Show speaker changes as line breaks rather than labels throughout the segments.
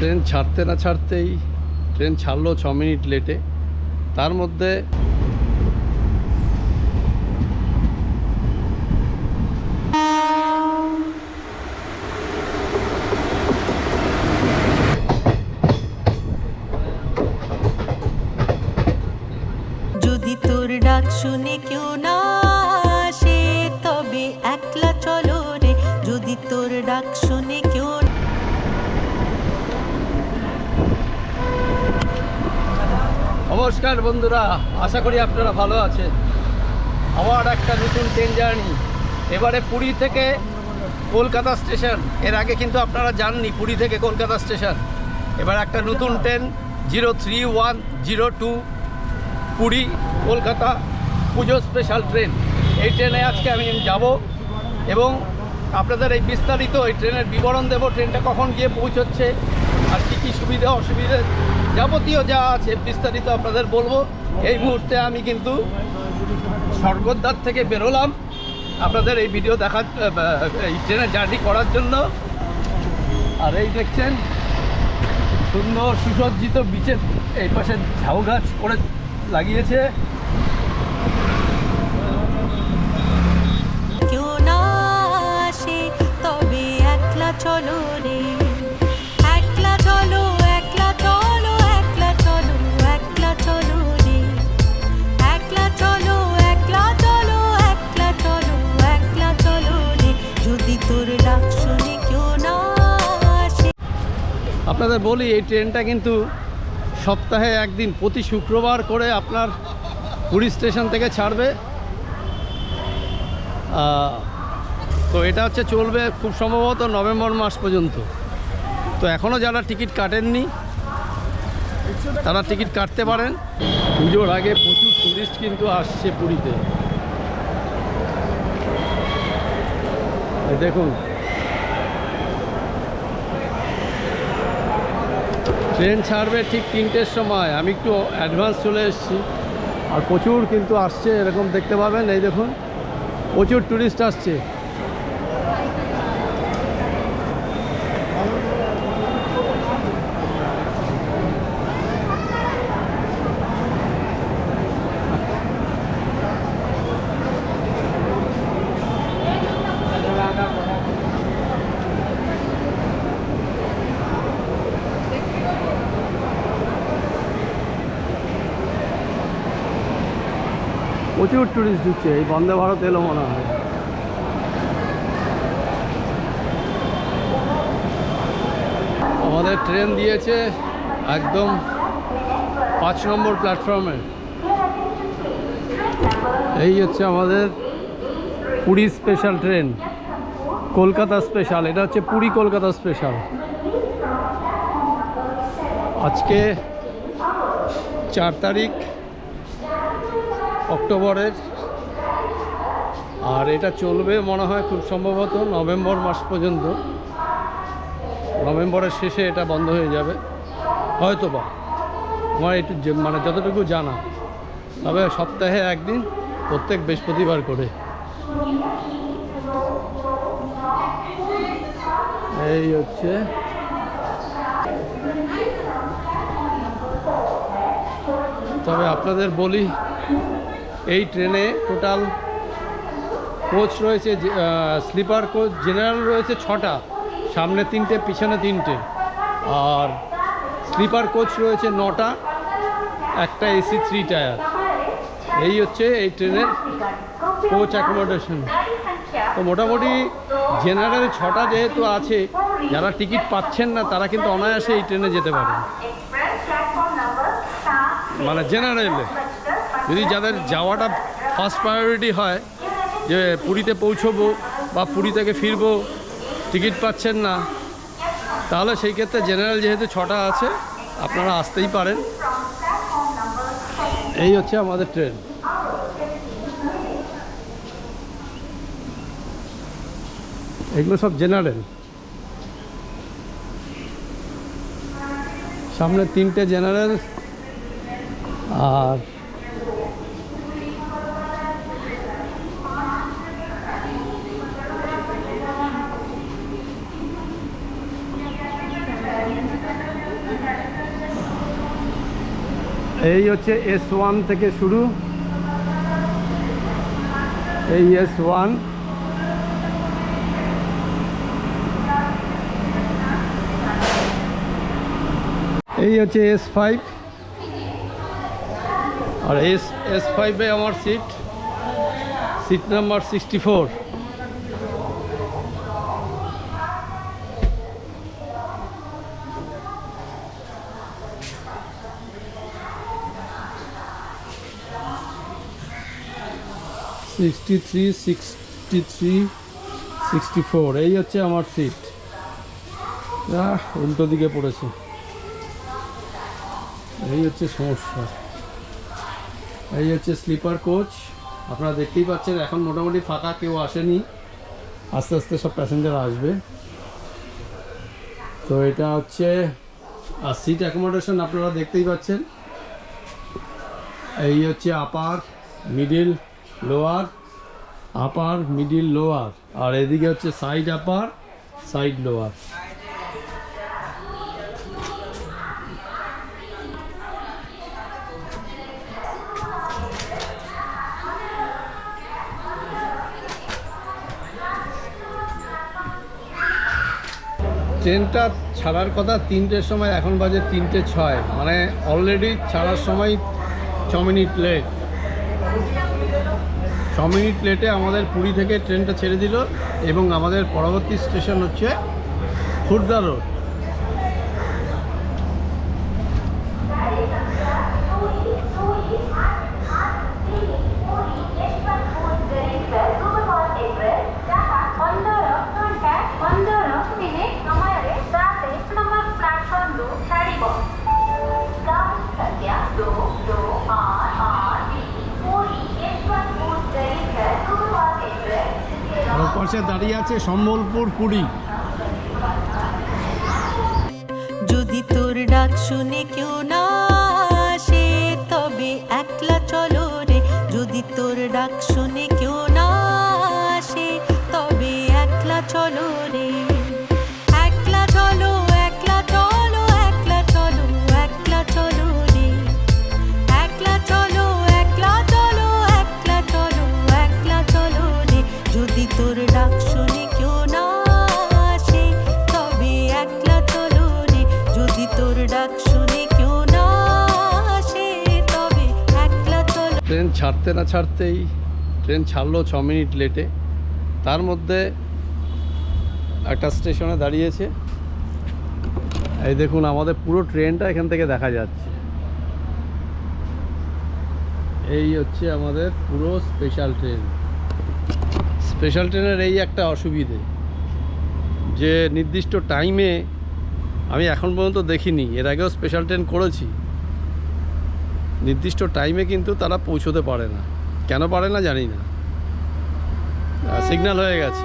Train ছাড়তে না ছাড়তেই train ছাড়লো 6 মিনিট লেটে। তার মধ্যে
যদি তোর ডাক শুনে কেউ না আসে তবে একলা চলো রে, যদি তোর ডাক শুনে কেউ।
নমস্কার বন্ধুরা, আশা করি আপনারা ভালো আছেন। আবার একটা নতুন ট্রেন জার্নি, এবারে পুরী থেকে কলকাতা স্টেশন। এর আগে কিন্তু আপনারা জাননি পুরী থেকে কলকাতা স্টেশন। এবার একটা নতুন ট্রেন 03102 পুরী কলকাতা পুজো স্পেশাল ট্রেন। এই ট্রেনে আজকে আমি যাব এবং আপনাদের এই বিস্তারিত এই ট্রেনের বিবরণ দেব। ট্রেনটা কখন গিয়ে পৌঁছচ্ছে আর কী কী সুবিধা অসুবিধা যাবতীয় যা আছে বিস্তারিত আপনাদের বলবো। এই মুহূর্তে আমি কিন্তু স্বর্গদ্বার থেকে বেরোলাম আপনাদের এই ভিডিও দেখার, এই ট্রেনের জার্নি করার জন্য। আর এই দেখছেন সুন্দর সুসজ্জিত বিচের এই পাশে ঝাউ গাছ করে লাগিয়েছে।
কেউ না আসে তবে একলা চলো রে, একলা চলো, একলা চলো, একলা চলো, একলা চলো রে, একলা চলো, একলা চলো, একলা চলো, একলা চলো রে, যদি তোর ডাক শুনে কেউ না আসে।
আপনাদের বলি এই ট্রেনটা কিন্তু সপ্তাহে একদিন প্রতি শুক্রবার করে আপনার পুরী স্টেশন থেকে ছাড়বে। তো এটা হচ্ছে চলবে খুব সম্ভবত নভেম্বর মাস পর্যন্ত। তো এখনও যারা টিকিট কাটেননি তারা টিকিট কাটতে পারেন। পুজোর আগে প্রচুর টুরিস্ট কিন্তু আসছে পুরীতে। এই দেখুন ট্রেন ছাড়বে ঠিক 3টের সময়। আমি একটু অ্যাডভান্স চলে এসেছি আর প্রচুর কিন্তু আসছে, এরকম দেখতে পাবেন। এই দেখুন প্রচুর টুরিস্ট আসছে। প্রচুর টুরিস্ট ঢুকছে। এই বন্দে ভারত এলো মনে হয়। আমাদের ট্রেন দিয়েছে একদম 5 নম্বর প্ল্যাটফর্মে। এই হচ্ছে আমাদের Puri special train, Kolkata special. এটা হচ্ছে পুরী কলকাতা স্পেশাল। আজকে 4 তারিখ অক্টোবরের। আর এটা চলবে মনে হয় খুব সম্ভবত নভেম্বর মাস পর্যন্ত। নভেম্বরের শেষে এটা বন্ধ হয়ে যাবে হয়তো বা, আমার একটু মানে যতটুকু জানা। তবে সপ্তাহে একদিন প্রত্যেক বৃহস্পতিবার করে। এই হচ্ছে তবে আপনাদের বলি এই ট্রেনে টোটাল কোচ রয়েছে, স্লিপার কোচ জেনারেল রয়েছে 6টা, সামনে 3টে পিছনে 3টে। আর স্লিপার কোচ রয়েছে 9টা, একটা এসি 3 টায়ার। এই হচ্ছে এই ট্রেনের কোচ অ্যাকোমোডেশন। তো মোটামুটি জেনারেল 6টা যেহেতু আছে, যারা টিকিট পাচ্ছেন না তারা কিন্তু অনায়াসে এই ট্রেনে যেতে পারেন। মানে জেনারেলে যদি যাদের যাওয়াটা ফার্স্ট প্রায়োরিটি হয়, যে পুরীতে পৌঁছবো বা পুরী থেকে ফিরবো, টিকিট পাচ্ছেন না, তাহলে সেই ক্ষেত্রে জেনারেল যেহেতু 6টা আছে আপনারা আসতেই পারেন। এই হচ্ছে আমাদের ট্রেন। এগুলো সব জেনারেল। সামনে 3টে জেনারেল আর এই হচ্ছে S1 থেকে শুরু, এই S1, এই হচ্ছে S5, আর S5-এ আমার সিট নাম্বার 64। এই হচ্ছে আমার সিট। উল্টো দিকে পড়েছে, এই হচ্ছে সমস্যা। এই হচ্ছে স্লিপার কোচ, আপনারা দেখতেই পাচ্ছেন এখন মোটামুটি ফাঁকা, কেউ আসেনি, আস্তে আস্তে সব প্যাসেঞ্জার আসবে। তো এটা হচ্ছে সিট অ্যাকোমোডেশন, আপনারা দেখতেই পাচ্ছেন। এই হচ্ছে আপার, মিডিল, লোয়ার, আপার, মিডিল, লোয়ার, আর এদিকে হচ্ছে সাইড আপার, সাইড লোয়ার। ট্রেনটা ছাড়ার কথা 3টের সময়, এখন বাজে 3:06, মানে অলরেডি ছাড়ার সময় 6 মিনিট লেট। 6 মিনিট লেটে আমাদের পুরী থেকে ট্রেনটা ছেড়ে দিল, এবং আমাদের পরবর্তী স্টেশন হচ্ছে খুর্দা রোড। পাশে দাঁড়িয়ে আছে সম্বলপুর পুরী।
যদি তোর ডাক শুনে কেউ না আসে তবে একলা চলো রে, যদি তোর ডাক শুনে কেউ না আসে তবে একলা চলো রে। একলা চলো, একলা চলো, একলা চলো, একলা চলো রে। একলা চলো, একলা চলো, একলা চলো, একলা চলো রে। যদি তোর ডাক শুনে কেউ না আসে তবে একলা চলো রে, যদি তোর ডাক শুনে কেউ না আসে তবে একলা চলো।
ট্রেন ছাড়তে না ছাড়তেই ট্রেন ছাড়লো 6 মিনিট লেটে। তার মধ্যে একটা স্টেশনে দাঁড়িয়েছে, এই দেখুন আমাদের পুরো ট্রেনটা এখান থেকে দেখা যাচ্ছে। এই হচ্ছে আমাদের পুরো স্পেশাল ট্রেন। স্পেশাল ট্রেনের এই একটা অসুবিধে যে নির্দিষ্ট টাইমে, আমি এখন পর্যন্ত দেখিনি, এর আগেও স্পেশাল ট্রেন করেছি, নির্দিষ্ট টাইমে কিন্তু তারা পৌঁছতে পারে না। কেন পারে না জানি না, সিগন্যাল হয়ে গেছে।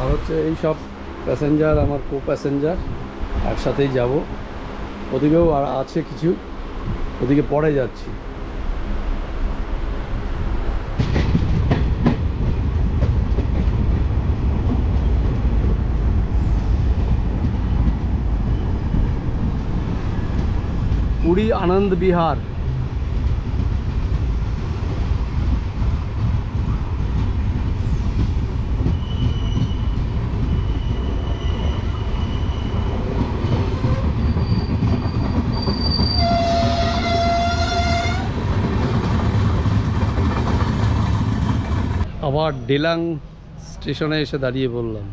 আর হচ্ছে এই সব প্যাসেঞ্জার আমার কো প্যাসেঞ্জার, একসাথেই যাব। ওদিকেও আর আছে কিছু, ওদিকে পরে যাচ্ছি। পুরী আনন্দ বিহার। আবার ডেলাং স্টেশনে এসে দাঁড়িয়ে বললাম।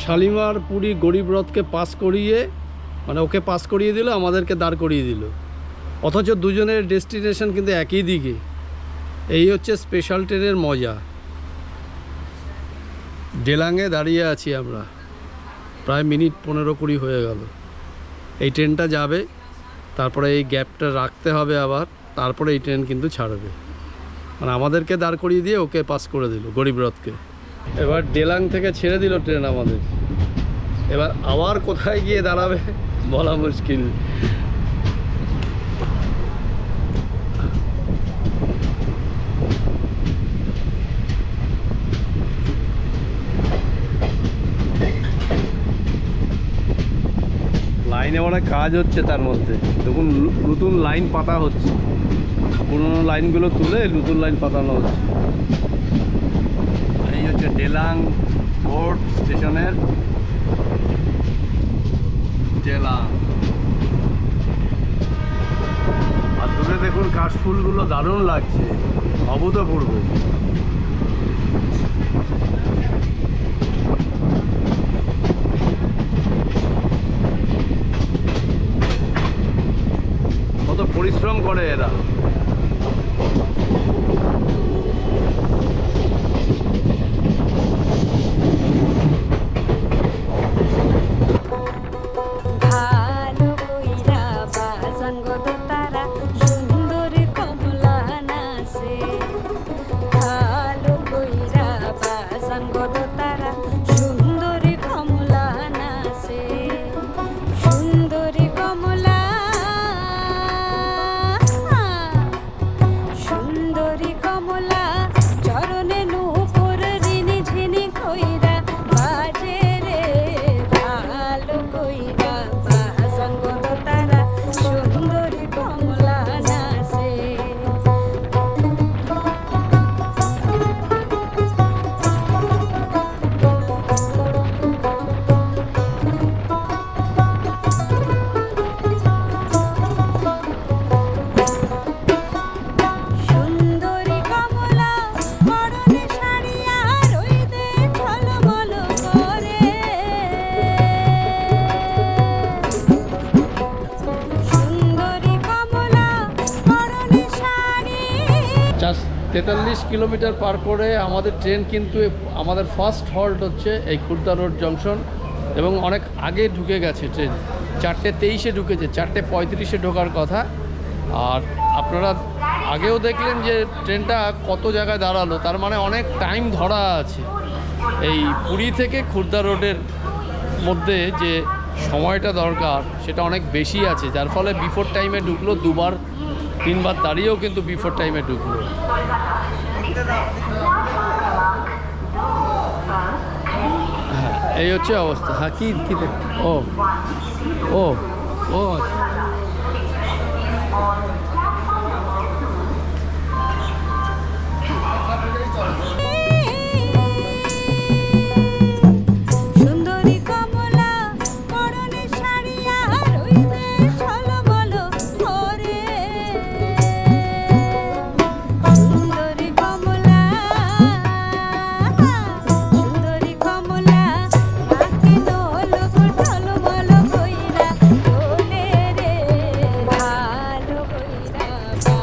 শালিমার পুরী গরিবরথকে পাস করিয়ে, মানে ওকে পাস করিয়ে দিল, আমাদেরকে দাঁড় করিয়ে দিল, অথচ দুজনের ডেস্টিনেশন কিন্তু একই দিকে। এই হচ্ছে স্পেশাল ট্রেনের মজা। ডেলাঙে দাঁড়িয়ে আছি আমরা, প্রায় মিনিট 15-20 হয়ে গেল। এই ট্রেনটা যাবে, তারপরে এই গ্যাপটা রাখতে হবে আবার, তারপরে এই ট্রেন কিন্তু ছাড়বে। মানে আমাদেরকে দাঁড় করিয়ে দিয়ে ওকে পাস করে দিল, গরিবরথকে। এবার ডেলাং থেকে ছেড়ে দিল ট্রেন আমাদের। এবার আবার কোথায় গিয়ে দাঁড়াবে বলা মুশকিল। লাইনে অনেক কাজ হচ্ছে, তার মধ্যে দেখুন নতুন লাইন পাতা হচ্ছে, পুরোনো লাইনগুলো তুলে নতুন লাইন পাতানো হচ্ছে। এই হচ্ছে ডেলাং বোর্ড স্টেশনের ডেলাং। আর দূরে দেখুন কাশফুলগুলো দারুণ লাগছে, অভূতপূর্ব। কত পরিশ্রম করে এরা।
ভালো কইরা বাজান গো দোতারা সুন্দর কমলা নাচে, ভালো কইরা বাজান গো দোতারা সুন্দর কমলা নাচে, সুন্দর কমলা, সুন্দরী কমলা চরণে নূপুর রিনি ঝিনি কইরা বাজে রে, ভালো কইরা বাজান গো দোতারা সুন্দরী কমলা নাচে। সুন্দরী কমলা পরনে শাড়িয়া রইদে ঝলমল করে, সুন্দরী কমলা পরনে শাড়ি।
43 কিলোমিটার পার করে আমাদের ট্রেন কিন্তু আমাদের ফার্স্ট হল্ট হচ্ছে এই খুর্দা রোড জংশন, এবং অনেক আগে ঢুকে গেছে ট্রেন। 4:23-এ ঢুকেছে, 4:35-এ ঢোকার কথা। আর আপনারা আগেও দেখলেন যে ট্রেনটা কত জায়গায় দাঁড়ালো, তার মানে অনেক টাইম ধরা আছে। এই পুরী থেকে খুর্দা রোডের মধ্যে যে সময়টা দরকার সেটা অনেক বেশি আছে, যার ফলে বিফোর টাইমে ঢুকলো, 2-3বার দাঁড়িয়েও কিন্তু বিফোর টাইমে ঢুকলো। হ্যাঁ, এই হচ্ছে অবস্থা। হ্যাঁ, কি ও ও ও
সুন্দরী কমলা পরনে শাড়িয়া রইদে ঝলমল করে, সুন্দরী কমলা, সুন্দরী কমলা নাকে নোলক ঝলমল কইরা দোলে রে, ভালো কইরা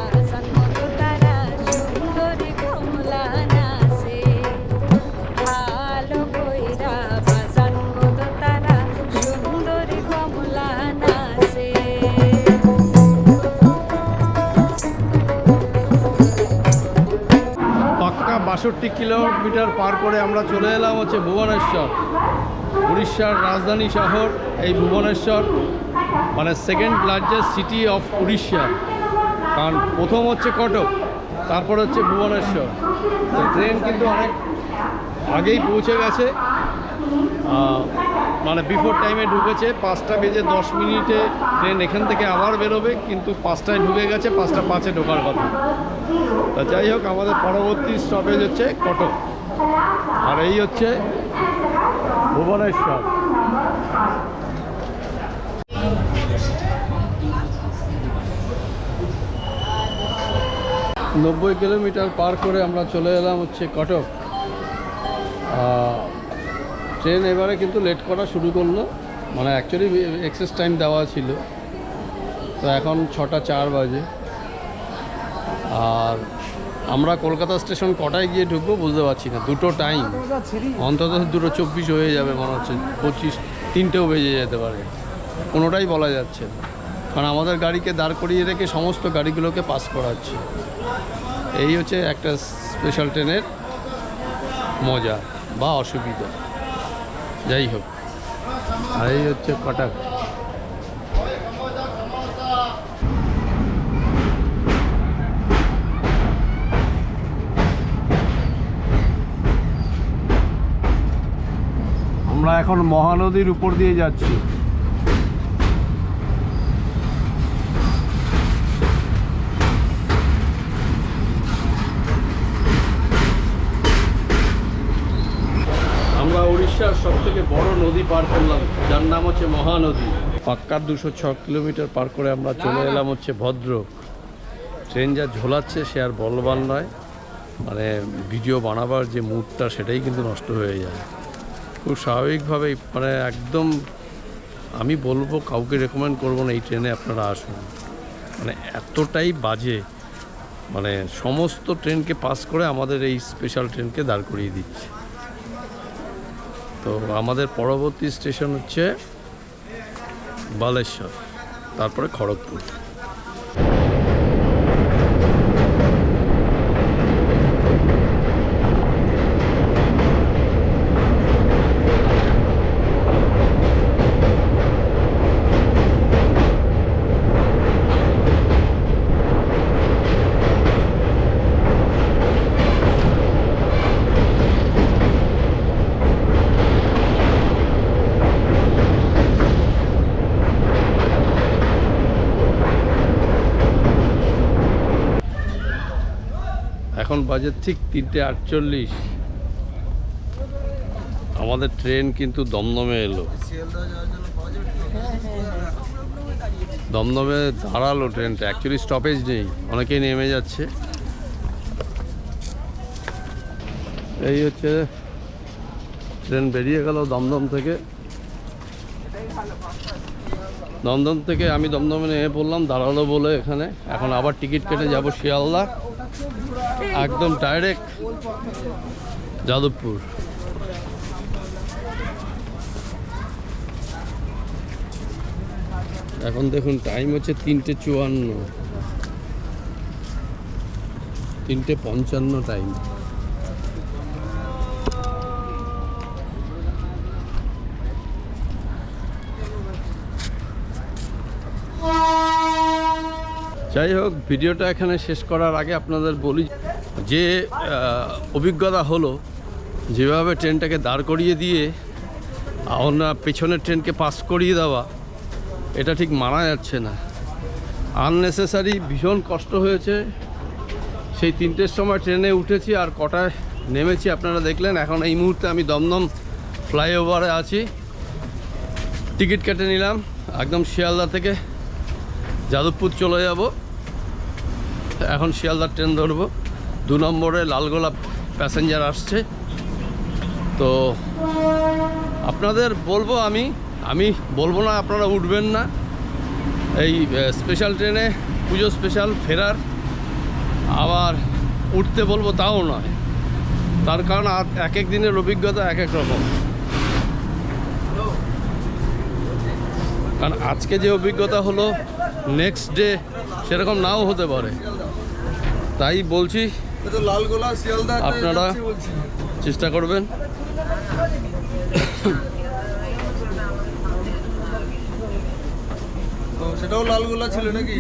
বাজান গো দোতারা সুন্দরী কমলা নাচে, ভালো কইরা বাজান গো দোতারা সুন্দরী কমলা নাচে।
পাক্কা 62 কিলোমিটার পার করে আমরা চলে এলাম হচ্ছে ভুবনেশ্বর, উড়িষ্যার রাজধানী শহর এই ভুবনেশ্বর, মানে second largest city of Orissa. কারণ প্রথম হচ্ছে কটক, তারপর হচ্ছে ভুবনেশ্বর। তো ট্রেন কিন্তু অনেক আগেই পৌঁছে গেছে, মানে বিফোর টাইমে ঢুকেছে। 5:10 ট্রেন এখান থেকে আবার বেরোবে, কিন্তু 5টায় ঢুকে গেছে, 5:05-এ ঢোকার কথা। তা যাই হোক, আমাদের পরবর্তী স্টপেজ হচ্ছে কটক, আর এই হচ্ছে ভুবনেশ্বর। নব্বই কিলোমিটার পার করে আমরা চলে এলাম হচ্ছে কটক। ট্রেন এবারে কিন্তু লেট করা শুরু করলো, মানে অ্যাকচুয়ালি এক্সেস টাইম দেওয়া ছিল, তো এখন 6টা 4 বাজে। আর আমরা কলকাতা স্টেশন কটায় গিয়ে ঢুকবো বুঝতে পারছি না, দুটো টাইম অন্তত 2:24 হয়ে যাবে মনে হচ্ছে, 25 3টেও বেজে যেতে পারে, কোনোটাই বলা যাচ্ছে না, কারণ আমাদের গাড়িকে দাঁড় করিয়ে রেখে সমস্ত গাড়িগুলোকে পাস করাচ্ছে। এই হচ্ছে একটা স্পেশাল ট্রেনের মজা বা অসুবিধা, যাই হোক। আর এই হচ্ছে কটাক। আমরা এখন মহানদীর উপর দিয়ে যাচ্ছি। আমরা উড়িষ্যার সবথেকে বড় নদী পার করলাম, যার নাম হচ্ছে মহানদী। পাক্কা 206 কিলোমিটার পার করে আমরা চলে এলাম হচ্ছে ভদ্রক। ট্রেন যা ঝোলাচ্ছে সে আর বলবার নয়, মানে ভিডিও বানাবার যে মুডটা সেটাই কিন্তু নষ্ট হয়ে যায় খুব স্বাভাবিকভাবেই। মানে একদম আমি বলবো, কাউকে রেকমেন্ড করবো না এই ট্রেনে আপনারা আসুন, মানে এতটাই বাজে, মানে সমস্ত ট্রেনকে পাস করে আমাদের এই স্পেশাল ট্রেনকে দাঁড় করিয়ে দিচ্ছে। তো আমাদের পরবর্তী স্টেশন হচ্ছে বালেশ্বর, তারপরে খড়গপুর। এখন বাজে ঠিক 3:48। আমাদের ট্রেন কিন্তু দমদমে এলো, দমদমে দাঁড়ালো ট্রেনটা, অ্যাকচুয়ালি স্টপেজ নেই, অনেকেই নেমে যাচ্ছে। এই হচ্ছে ট্রেন বেরিয়ে গেল দমদম থেকে। দমদম থেকে আমি দমদমে নেমে পড়লাম, দাঁড়ালো বলে এখানে। এখন আবার টিকিট কেটে যাব শিয়ালদা, একদম ডাইরেক্ট যাদবপুর। এখন দেখুন টাইম হচ্ছে 3:54, 3:55 টাইম। যাই হোক, ভিডিওটা এখানে শেষ করার আগে আপনাদের বলি যে অভিজ্ঞতা হলো, যেভাবে ট্রেনটাকে দাঁড় করিয়ে দিয়ে আমরা পেছনের ট্রেনকে পাস করিয়ে দেওয়া, এটা ঠিক মানা যাচ্ছে না, আননেসেসারি ভীষণ কষ্ট হয়েছে। সেই 3টের সময় ট্রেনে উঠেছি আর কটায় নেমেছি আপনারা দেখলেন। এখন এই মুহূর্তে আমি দমদম ফ্লাইওভারে আছি, টিকিট কেটে নিলাম, একদম শিয়ালদা থেকে যাদবপুর চলে যাব। এখন শিয়ালদার ট্রেন ধরবো, 2 নম্বরে লালগোলা প্যাসেঞ্জার আসছে। তো আপনাদের বলবো, আমি বলবো না আপনারা উঠবেন না এই স্পেশাল ট্রেনে, পুজো স্পেশাল ফেরার, আবার উঠতে বলবো তাও নয়, তার কারণ এক এক দিনের অভিজ্ঞতা এক এক রকম। কারণ আজকে যে অভিজ্ঞতা হলো, নেক্সট ডে সেরকম নাও হতে পারে। তাই বলছি আপনারা চেষ্টা করবেন।
সেটাও লালগোলা ছিল নাকি?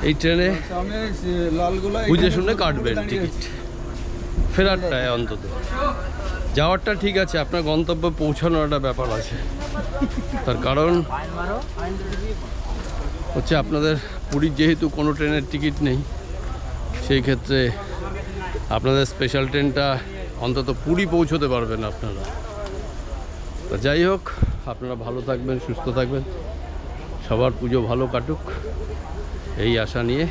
এই ট্রেনে
লালগোলা
বুঝে শুনে কাটবেন টিকিট, ফেরারটায় অন্তত। যাওয়ারটা ঠিক আছে, আপনার গন্তব্যে পৌঁছানোর একটা ব্যাপার আছে। তার কারণ হচ্ছে আপনাদের পুরীর যেহেতু কোনো ট্রেনের টিকিট নেই, সেই ক্ষেত্রে আপনাদের স্পেশাল ট্রেনটা অন্তত পুরী পৌঁছতে পারবেন আপনারা। তো যাই হোক, আপনারা ভালো থাকবেন, সুস্থ থাকবেন, সবার পুজো ভালো কাটুক, এই আশা নিয়ে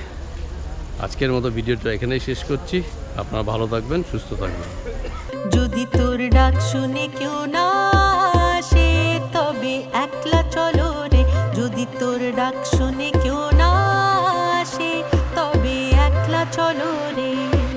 আজকের মতো ভিডিওটা এখানেই শেষ করছি। আপনারা ভালো থাকবেন, সুস্থ থাকবেন।
যদি তোর ডাক শুনে কেউ না আসে তবে একলা চলো রে, যদি তোর ডাক শুনে কেউ না আসে তবে একলা চলো রে।